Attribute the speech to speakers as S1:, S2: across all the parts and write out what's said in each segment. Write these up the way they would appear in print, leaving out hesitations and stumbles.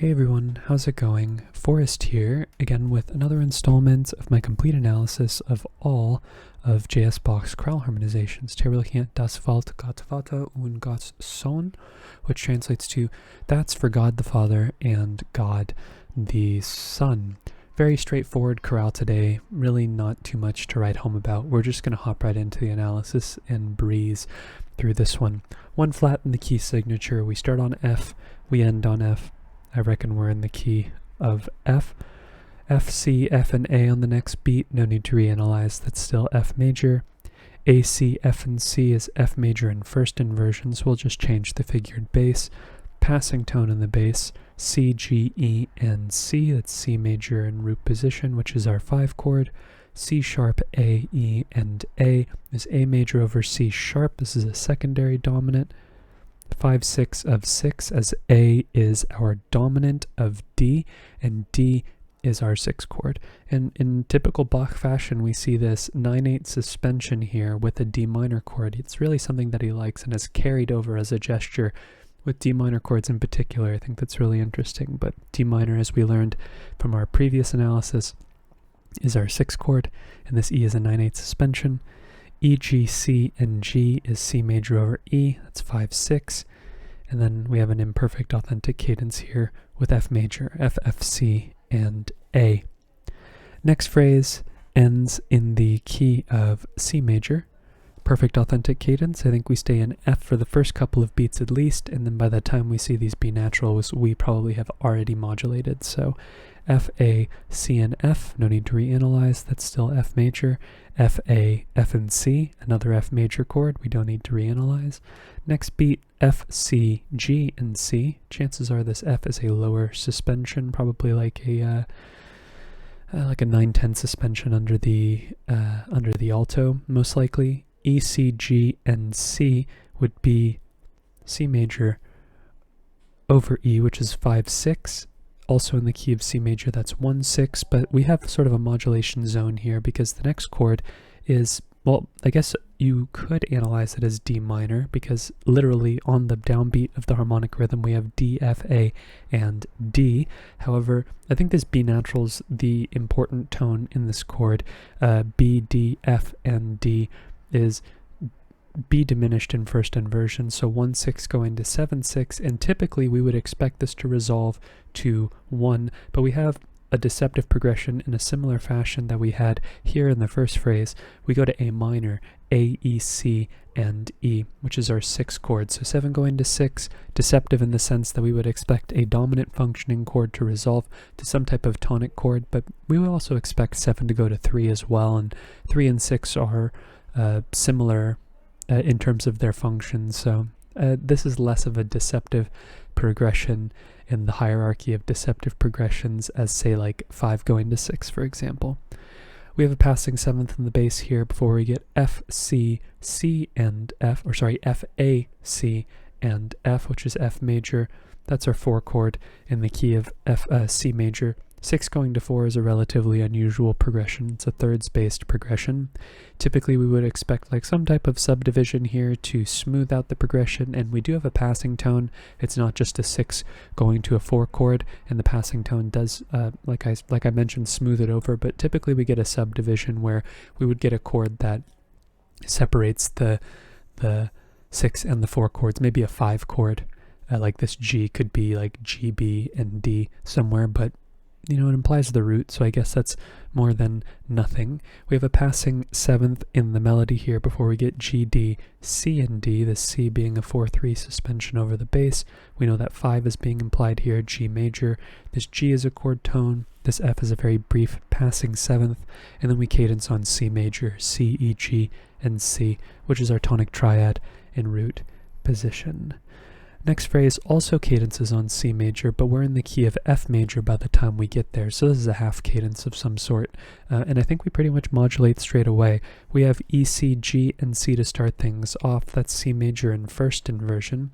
S1: Hey everyone, how's it going? Forrest here, again with another installment of my complete analysis of all of J.S. Bach's chorale harmonizations. Today we're looking at Das Walt, Gott, Vater und Gott's Sohn, which translates to that's for God the Father and God the Son. Very straightforward chorale today, really not too much to write home about. We're just going to hop right into the analysis and breeze through this one. One flat in the key signature. We start on F, we end on F. I reckon we're in the key of F. F, C, F, and A on the next beat. No need to reanalyze. That's still F major. A, C, F, and C is F major in first inversion, so we'll just change the figured bass. Passing tone in the bass. C, G, E, and C. That's C major in root position, which is our 5 chord. C sharp, A, E, and A is A major over C sharp. This is a secondary dominant. 5-6 of 6 as A is our dominant of D and D is our 6 chord. And in typical Bach fashion, we see this 9/8 suspension here with a D minor chord. It's really something that he likes and has carried over as a gesture with D minor chords in particular. I think that's really interesting. But D minor, as we learned from our previous analysis, is our 6 chord, and this E is a 9/8 suspension. E, G, C, and G is C major over E. That's 5-6. And then we have an imperfect authentic cadence here with F major, F, F, C, and A. Next phrase ends in the key of C major. Perfect authentic cadence. I think we stay in F for the first couple of beats at least, and then by the time we see these B naturals, we probably have already modulated. So F, A, C, and F, no need to reanalyze, that's still F major. F, A, F, and C, another F major chord, we don't need to reanalyze. Next beat, F, C, G, and C. Chances are this F is a lower suspension, probably like a 9/10 suspension under the alto, most likely. E, C, G, and C would be C major over E, which is 5-6. Also in the key of C major, that's 1-6, but we have sort of a modulation zone here because the next chord is, well, I guess you could analyze it as D minor because literally on the downbeat of the harmonic rhythm we have D, F, A, and D. However, I think this B natural's the important tone in this chord. B, D, F, and D is B diminished in first inversion, so 1-6 going to 7-6, and typically we would expect this to resolve to 1, but we have a deceptive progression in a similar fashion that we had here in the first phrase. We go to A minor, A, E, C, and E, which is our 6 chord. So 7 going to 6, deceptive in the sense that we would expect a dominant functioning chord to resolve to some type of tonic chord, but we would also expect 7 to go to 3 as well, and 3 and 6 are similar in terms of their functions. So this is less of a deceptive progression in the hierarchy of deceptive progressions as, say, like 5 going to 6, for example. We have a passing 7th in the bass here before we get F, C, C, and F, or sorry, F, A, C, and F, which is F major. That's our 4 chord in the key of F, C major. 6 going to 4 is a relatively unusual progression. It's a thirds-based progression. Typically, we would expect like some type of subdivision here to smooth out the progression, and we do have a passing tone. It's not just a 6 going to a 4 chord, and the passing tone does, like I mentioned, smooth it over, but typically we get a subdivision where we would get a chord that separates the 6 and the 4 chords, maybe a 5 chord. Like this G could be like G, B, and D somewhere, but you know, it implies the root, so I guess that's more than nothing. We have a passing 7th in the melody here before we get G, D, C, and D, the C being a 4-3 suspension over the bass. We know that 5 is being implied here, G major. This G is a chord tone. This F is a very brief passing 7th, and then we cadence on C major, C, E, G, and C, which is our tonic triad in root position. Next phrase also cadences on C major, but we're in the key of F major by the time we get there, so this is a half cadence of some sort, and I think we pretty much modulate straight away. We have E, C, G, and C to start things off. That's C major in first inversion,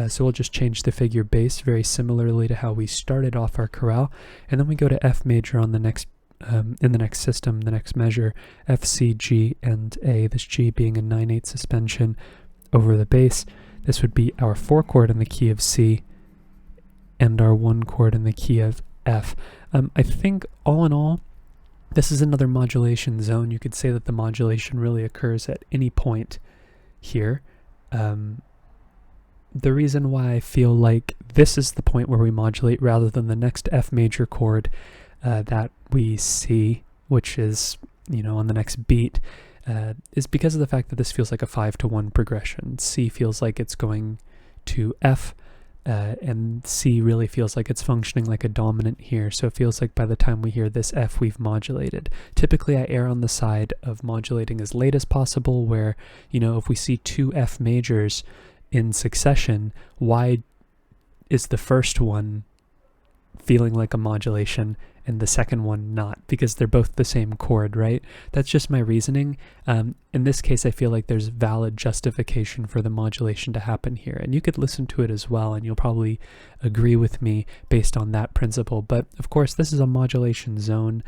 S1: so we'll just change the figure bass very similarly to how we started off our chorale, and then we go to F major on the next in the next system, the next measure, F, C, G, and A, this G being a 9/8 suspension over the bass. This would be our 4 chord in the key of C, and our one chord in the key of F. I think all in all, this is another modulation zone. You could say that the modulation really occurs at any point here. The reason why I feel like this is the point where we modulate rather than the next F major chord that we see, which is, on the next beat, is because of the fact that this feels like a 5-to-1 progression. C feels like it's going to F, and C really feels like it's functioning like a dominant here. So it feels like by the time we hear this F, we've modulated. Typically, I err on the side of modulating as late as possible, where, if we see 2 F majors in succession, why is the first one feeling like a modulation and the second one not? Because they're both the same chord, right? That's just my reasoning. In this case, I feel like there's valid justification for the modulation to happen here. And you could listen to it as well, and you'll probably agree with me based on that principle. But of course, this is a modulation zone.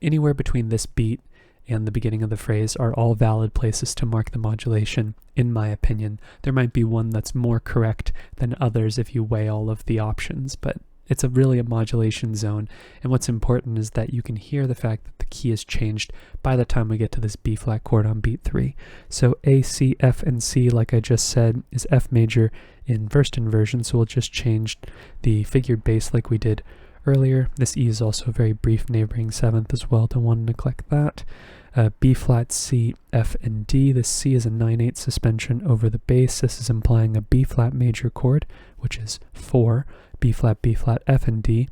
S1: Anywhere between this beat and the beginning of the phrase are all valid places to mark the modulation, in my opinion. There might be one that's more correct than others if you weigh all of the options, but it's really a modulation zone. And what's important is that you can hear the fact that the key is changed by the time we get to this B flat chord on beat 3. So A, C, F, and C, like I just said, is F major in first inversion, so we'll just change the figured bass like we did earlier. This E is also a very brief neighboring seventh as well, don't want to neglect that. B flat, C, F, and D. This C is a 9/8 suspension over the bass. This is implying a B flat major chord, which is 4, B flat, F, and D.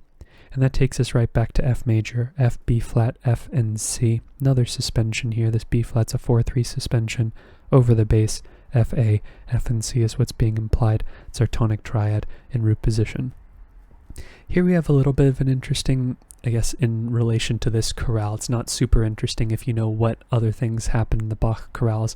S1: And that takes us right back to F major, F, B flat, F, and C. Another suspension here. This B flat's a 4/3 suspension over the bass. F, A, F, and C is what's being implied. It's our tonic triad in root position. Here we have a little bit of an interesting, I guess, in relation to this chorale. It's not super interesting if you know what other things happen in the Bach chorales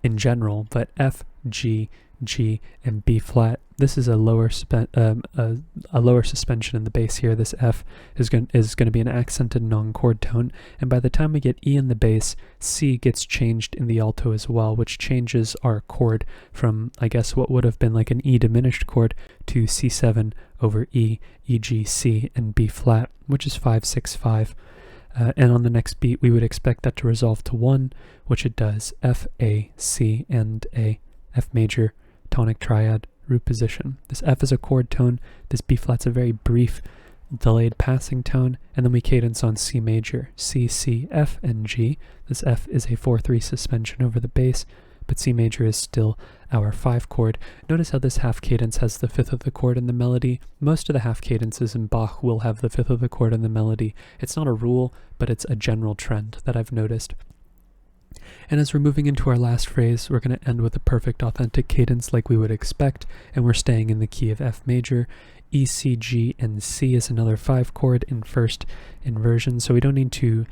S1: in general, but F, G, G, and B flat. This is a lower suspension in the bass here. This F is going to be an accented non-chord tone, and by the time we get E in the bass, C gets changed in the alto as well, which changes our chord from, I guess, what would have been like an E diminished chord to C7 over E, E, G, C, and B flat, which is 5-6-5. And on the next beat, we would expect that to resolve to 1, which it does. F, A, C, and A. F major, tonic triad, root position. This F is a chord tone. This B flat's a very brief, delayed passing tone. And then we cadence on C major, C, C, F, and G. This F is a 4/3 suspension over the bass, but C major is still our 5 chord. Notice how this half cadence has the 5th of the chord in the melody. Most of the half cadences in Bach will have the 5th of the chord in the melody. It's not a rule, but it's a general trend that I've noticed. And as we're moving into our last phrase, we're going to end with a perfect authentic cadence like we would expect, and we're staying in the key of F major. E, C, G, and C is another 5 chord in first inversion, so we don't need to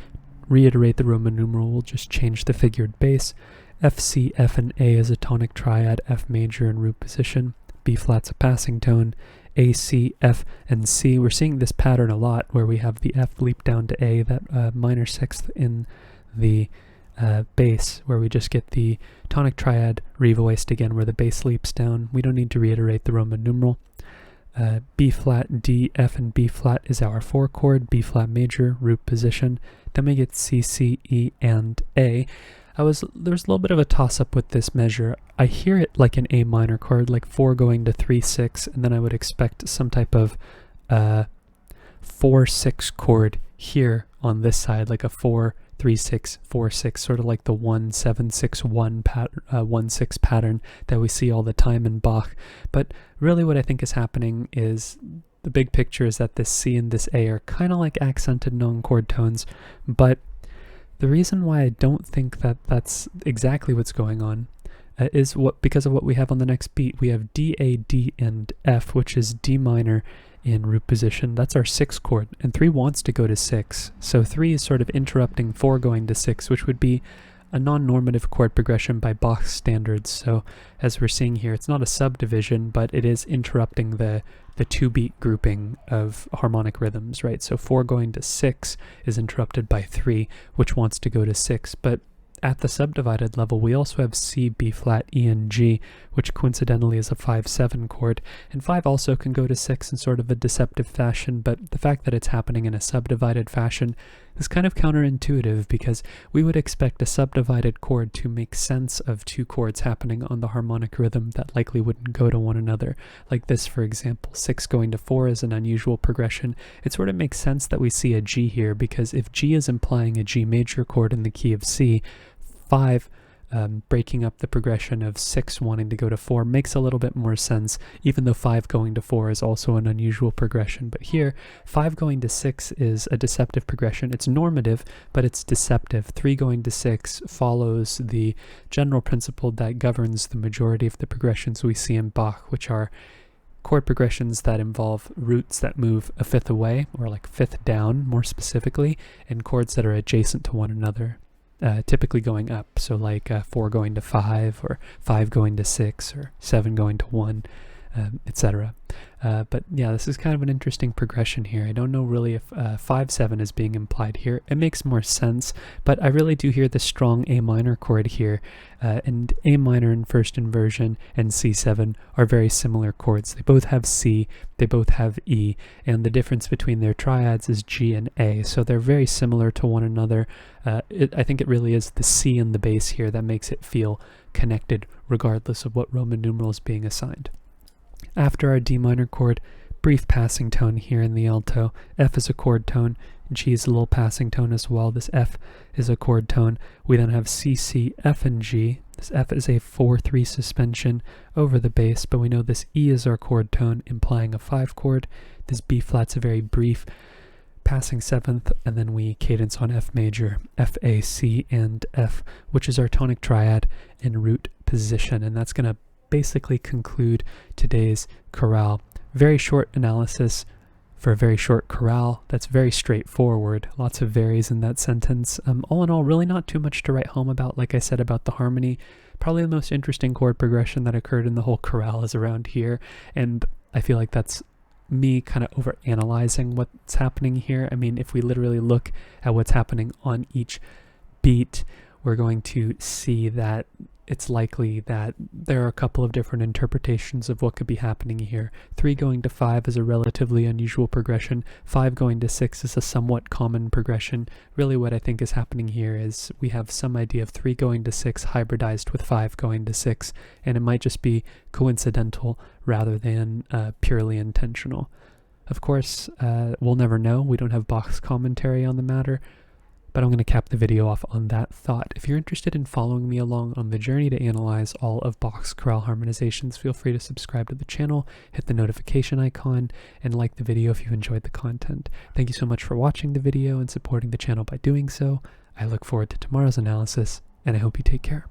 S1: reiterate the Roman numeral, we'll just change the figured bass. F, C, F, and A is a tonic triad, F major in root position. B flat's a passing tone. A, C, F, and C. We're seeing this pattern a lot where we have the F leap down to A, that minor sixth in the bass, where we just get the tonic triad revoiced again where the bass leaps down. We don't need to reiterate the Roman numeral. B flat, D, F, and B flat is our 4 chord, B flat major, root position. Then we get C, C, E, and A. There's a little bit of a toss-up with this measure. I hear it like an A minor chord, like 4 going to 3-6, and then I would expect some type of 4-6 chord here on this side, like a 4-3-6, 4-6, sort of like the 1-7-6-1 1-6 pattern that we see all the time in Bach. But really what I think is happening is the big picture is that this C and this A are kind of like accented non-chord tones, but the reason why I don't think that that's exactly what's going on is because of what we have on the next beat. We have D, A, D, and F, which is D minor in root position. That's our 6 chord, and 3 wants to go to 6. So 3 is sort of interrupting 4 going to 6, which would be a non-normative chord progression by Bach's standards. So as we're seeing here, it's not a subdivision, but it is interrupting the 2-beat grouping of harmonic rhythms, right? So 4 going to 6 is interrupted by 3, which wants to go to 6. But at the subdivided level, we also have C, B flat, E, and G, which coincidentally is a 5-7 chord. And 5 also can go to 6 in sort of a deceptive fashion, but the fact that it's happening in a subdivided fashion is kind of counterintuitive, because we would expect a subdivided chord to make sense of two chords happening on the harmonic rhythm that likely wouldn't go to one another. Like this, for example, 6 going to 4 is an unusual progression. It sort of makes sense that we see a G here, because if G is implying a G major chord in the key of C, 5 breaking up the progression of 6 wanting to go to 4 makes a little bit more sense, even though 5 going to 4 is also an unusual progression. But here, 5 going to 6 is a deceptive progression. It's normative, but it's deceptive. 3 going to 6 follows the general principle that governs the majority of the progressions we see in Bach, which are chord progressions that involve roots that move a fifth away, or like fifth down more specifically, and chords that are adjacent to one another. Typically going up, so like 4 going to 5, or 5 going to 6, or 7 going to 1, etc. But yeah, this is kind of an interesting progression here. I don't know really if 5-7 is being implied here. It makes more sense, but I really do hear the strong A minor chord here, and A minor in first inversion and C7 are very similar chords. They both have C, they both have E, and the difference between their triads is G and A, so they're very similar to one another. I think it really is the C in the bass here that makes it feel connected, regardless of what Roman numeral is being assigned. After our D minor chord, brief passing tone here in the alto. F is a chord tone, G is a little passing tone as well. This F is a chord tone. We then have C, C, F, and G. This F is a 4-3 suspension over the bass, but we know this E is our chord tone, implying a 5 chord. This B flat's a very brief passing seventh, and then we cadence on F major, F, A, C, and F, which is our tonic triad in root position, and that's going to basically conclude today's chorale. Very short analysis for a very short chorale. That's very straightforward. Lots of varies in that sentence. All in all, really not too much to write home about. Like I said about the harmony, probably the most interesting chord progression that occurred in the whole chorale is around here, and I feel like that's me kind of over-analyzing what's happening here. I mean, if we literally look at what's happening on each beat, we're going to see that it's likely that there are a couple of different interpretations of what could be happening here. 3 going to 5 is a relatively unusual progression. 5 going to 6 is a somewhat common progression. Really what I think is happening here is we have some idea of 3 going to 6 hybridized with 5 going to 6, and it might just be coincidental rather than purely intentional. Of course, we'll never know. We don't have Bach's commentary on the matter, but I'm going to cap the video off on that thought. If you're interested in following me along on the journey to analyze all of Bach's chorale harmonizations, feel free to subscribe to the channel, hit the notification icon, and like the video if you enjoyed the content. Thank you so much for watching the video and supporting the channel by doing so. I look forward to tomorrow's analysis, and I hope you take care.